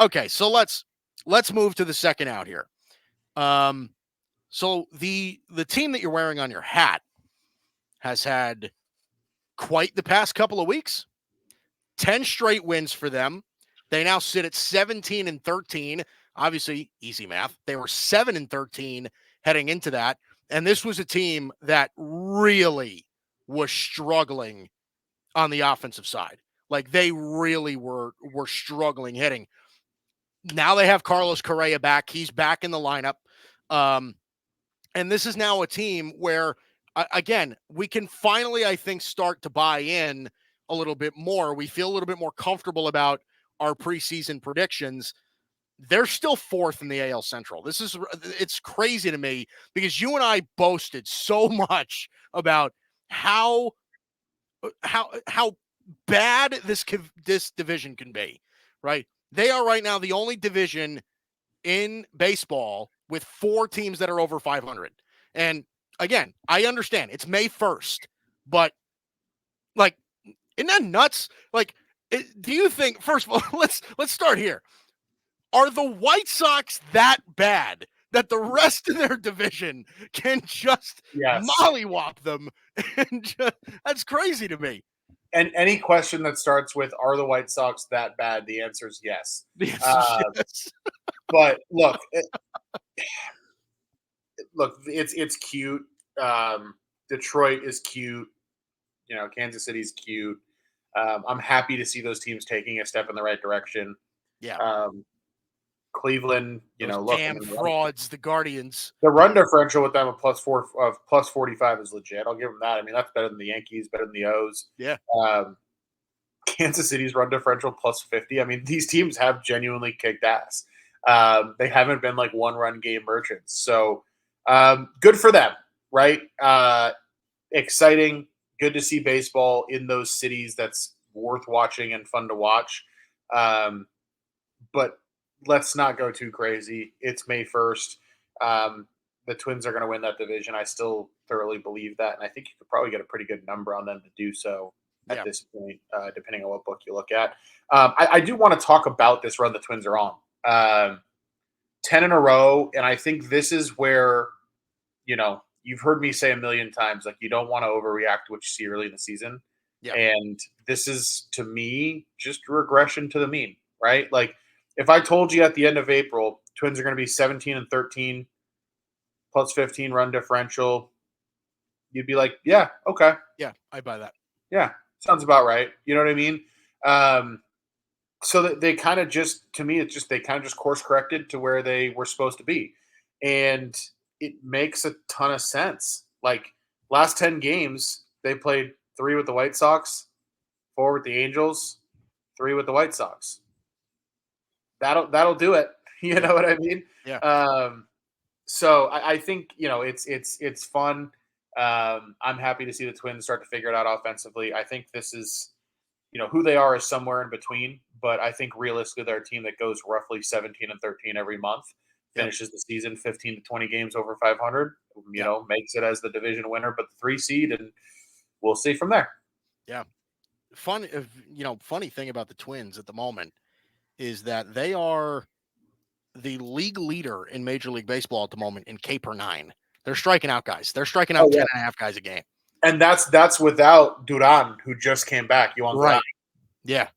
Okay, so let's move to the second out here. So the team that you're wearing on your hat has had quite the past couple of weeks. 10 straight wins for them. They now sit at 17-13. Obviously, easy math. They were 7-13 heading into that. And this was a team that really was struggling on the offensive side. Like they really were struggling hitting. Now they have Carlos Correa back. He's back in the lineup. And this is now a team where, again, we can finally, I think, start to buy in a little bit more. We feel a little bit more comfortable about our preseason predictions. They're still fourth in the AL Central. It's crazy to me because you and I boasted so much about how bad this division can be, right? They are right now the only division in baseball with 4 teams that are over 500. And again, I understand it's May 1st, but like, isn't that nuts? Like, do you think, first of all, let's start here. Are the White Sox that bad that the rest of their division can just mollywop them? And that's crazy to me. And any question that starts with, are the White Sox that bad? The answer is yes. Yes. But look, it's cute. Detroit is cute. Kansas City's cute. I'm happy to see those teams taking a step in the right direction. Yeah. Cleveland, damn frauds, the Guardians. The run differential with them of plus 45 is legit. I'll give them that. I mean, that's better than the Yankees, better than the O's. Yeah. Kansas City's run differential plus 50. I mean, these teams have genuinely kicked ass. They haven't been like one-run game merchants. So good for them, right? Exciting. Good to see baseball in those cities. That's worth watching and fun to watch. But let's not go too crazy. It's May 1st. The Twins are going to win that division. I still thoroughly believe that. And I think you could probably get a pretty good number on them to do so at this point, depending on what book you look at. I do want to talk about this run the Twins are on. 10 in a row. And I think this is where, you've heard me say a million times, like, you don't want to overreact to what you see early in the season. Yeah. And this is, to me, just regression to the mean, right? Like, if I told you at the end of April, Twins are going to be 17-13, plus 15 run differential, you'd be like, yeah, okay. Yeah, I buy that. Yeah, sounds about right. You know what I mean? So that they kind of just, to me, they kind of just course corrected to where they were supposed to be. And it makes a ton of sense. Like, last 10 games, they played 3 with the White Sox, 4 with the Angels, 3 with the White Sox. That'll do it. You know what I mean? Yeah. So I think, it's fun. I'm happy to see the Twins start to figure it out offensively. I think this is, who they are is somewhere in between, but I think realistically they're a team that goes roughly 17-13 every month, finishes the season 15 to 20 games over 500, makes it as the division winner, but the 3 seed, and we'll see from there. Yeah. Funny thing about the Twins at the moment is that they are the league leader in Major League Baseball at the moment in K per 9. They're striking out guys. They're striking out 10.5 guys a game. And that's without Duran, who just came back. You want right? Yeah.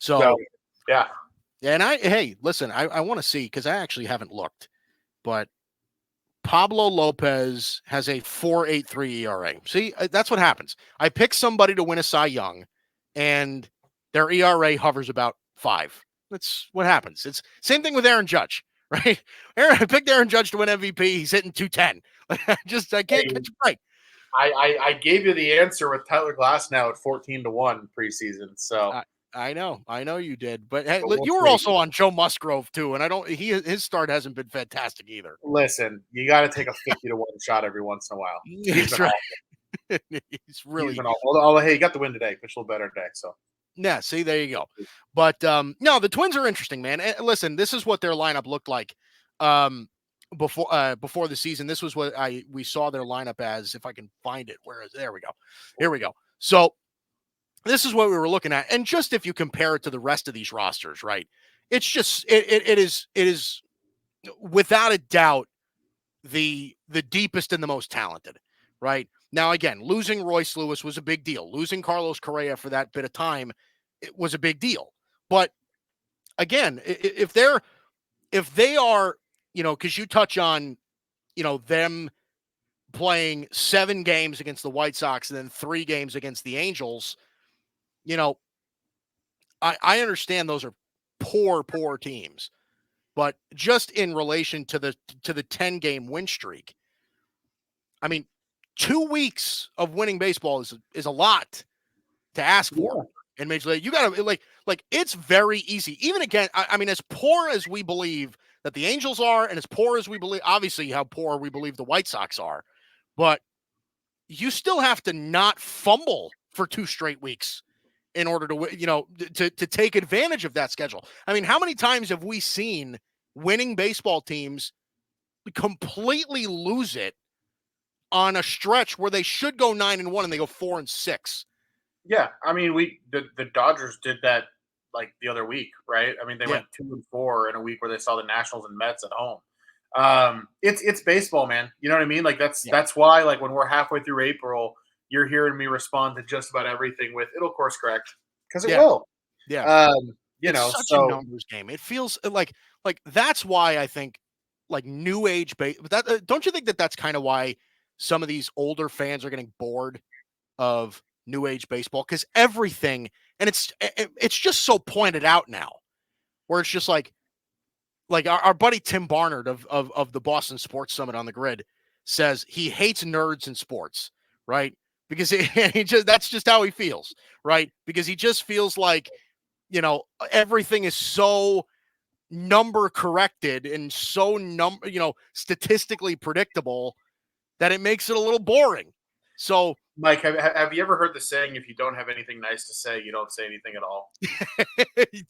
So yeah. And listen, I want to see, because I actually haven't looked, but Pablo Lopez has a 4.83 ERA. See, that's what happens. I pick somebody to win a Cy Young, and their ERA hovers about 5. That's what happens. It's same thing with Aaron Judge, right? I picked Aaron Judge to win MVP. He's hitting 210. I can't catch a break. I gave you the answer with Tyler Glasnow at 14-1 preseason. So I know you did, but hey, you were also on Joe Musgrove too, and his start hasn't been fantastic either. Listen, you got to take a 50-1 shot every once in a while. He's right. He's really. Although, hey, you got the win today. Pitched a little better today, so. Yeah, see, there you go. But no, the Twins are interesting, man. And listen, this is what their lineup looked like before the season. This was what we saw their lineup as. If I can find it, there we go. Here we go. So this is what we were looking at. And just if you compare it to the rest of these rosters, right? it's just it is without a doubt the deepest and the most talented, right? Now, again, losing Royce Lewis was a big deal. Losing Carlos Correa for that bit of time, it was a big deal. But again, if they are, because you touch on, them playing 7 games against the White Sox and then 3 games against the Angels, you know, I understand those are poor teams, but just in relation to the 10-game win streak, I mean, 2 weeks of winning baseball is a lot to ask for in Major League. You got to like it's very easy. Even again, I mean, as poor as we believe that the Angels are, and as poor as we believe, obviously, how poor we believe the White Sox are, but you still have to not fumble for 2 straight weeks in order to take advantage of that schedule. I mean, how many times have we seen winning baseball teams completely lose it on a stretch where they should go 9-1 and they go 4-6? Yeah, I mean, the Dodgers did that like the other week, right? I mean, they Yeah. went 2-4 in a week where they saw the Nationals and Mets at home. It's baseball, man. You know what I mean? Like that's why, like, when we're halfway through April, you're hearing me respond to just about everything with "it'll course correct," because it will. Yeah. It's such a So numbers game. It feels like that's why I think like new age that don't you think that that's kind of why some of these older fans are getting bored of new age baseball, because everything, and it's just so pointed out now, where it's just like our buddy Tim Barnard of the Boston Sports Summit on the Grid says he hates nerds in sports, right? Because that's just how he feels, right? Because he just feels like, everything is so number corrected and so statistically predictable that it makes it a little boring. So, Mike, have you ever heard the saying, "If you don't have anything nice to say, you don't say anything at all"?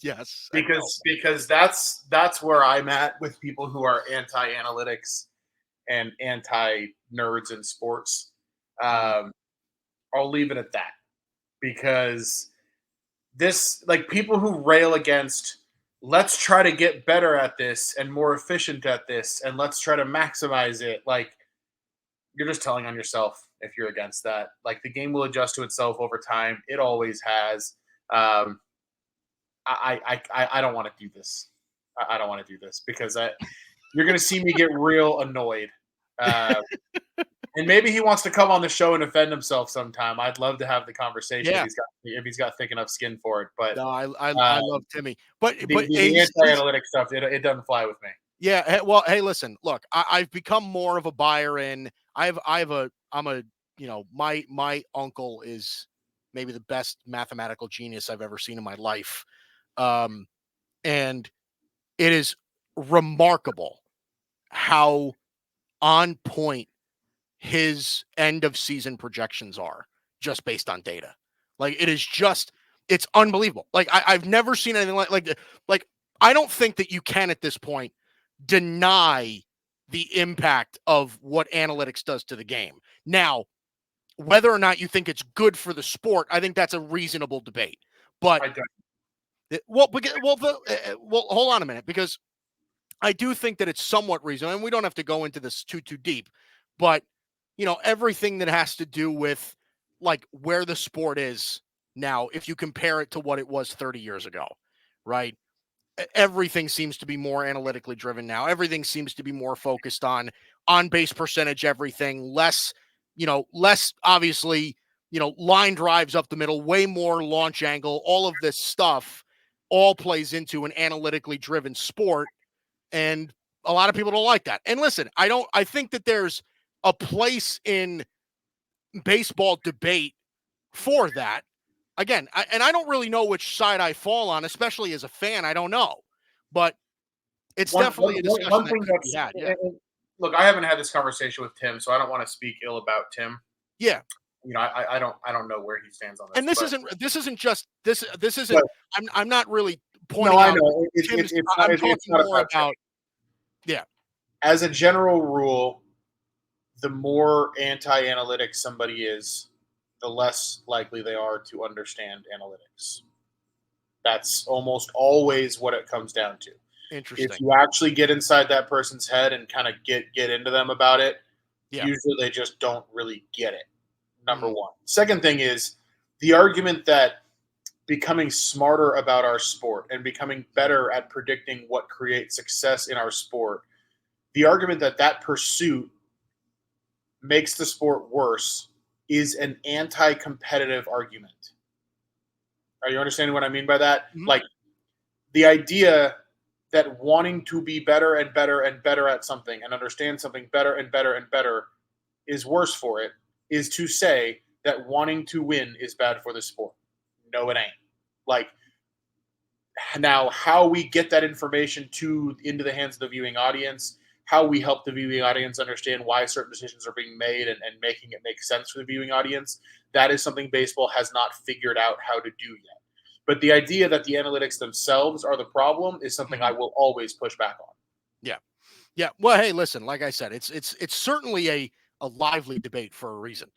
yes, because that's where I'm at with people who are anti-analytics and anti-nerds in sports. I'll leave it at that, because this, like, people who rail against, let's try to get better at this and more efficient at this and let's try to maximize it, like, you're just telling on yourself if you're against that. Like, the game will adjust to itself over time. It always has. I don't want to do this. I don't want to do this because you're going to see me get real annoyed. And maybe he wants to come on the show and defend himself sometime. I'd love to have the conversation if he's got thick enough skin for it. But no, I love Timmy. But the anti-analytic stuff, it doesn't fly with me. Yeah. Well, hey, listen, look, I've become more of a buyer in. My uncle is maybe the best mathematical genius I've ever seen in my life. And it is remarkable how on point his end of season projections are just based on data. Like, it's unbelievable. Like, I've never seen anything like I don't think that you can at this point deny the impact of what analytics does to the game. Now, whether or not you think it's good for the sport, I think that's a reasonable debate. But well, hold on a minute, because I do think that it's somewhat reasonable, and we don't have to go into this too deep, but everything that has to do with like where the sport is now, if you compare it to what it was 30 years ago, right? Everything seems to be more analytically driven now. Everything seems to be more focused on base percentage, everything less obviously, line drives up the middle, way more launch angle, all of this stuff all plays into an analytically driven sport. And a lot of people don't like that. And listen, I think that there's a place in baseball debate for that. Again, I don't really know which side I fall on, especially as a fan. I don't know, but it's definitely a discussion one that thing could be had. Yeah. Look, I haven't had this conversation with Tim, so I don't want to speak ill about Tim. Yeah. I don't know where he stands on this. And this isn't just this. This isn't. But, I'm not really pointing. No, I out know. I'm talking more about. Yeah. As a general rule, the more anti-analytic somebody is, the less likely they are to understand analytics. That's almost always what it comes down to. If Interesting. you actually get inside that person's head and kind of get into them about it, Yeah. usually they just don't really get it. Number Mm, one. Second thing is the argument that becoming smarter about our sport and becoming better at predicting what creates success in our sport, the argument that that pursuit makes the sport worse is an anti-competitive argument. Are you understanding what I mean by that? mhm. Like the idea that wanting to be better and better and better at something and understand something better and better and better is worse for it is to say that wanting to win is bad for the sport. No, it ain't. Like now, how we get that information to into the hands of the viewing audience, how we help the viewing audience understand why certain decisions are being made and making it make sense for the viewing audience, that is something baseball has not figured out how to do yet. But the idea that the analytics themselves are the problem is something I Mhm. will always push back on. Yeah. Yeah. Well, hey, listen, like I said, it's certainly a lively debate for a reason.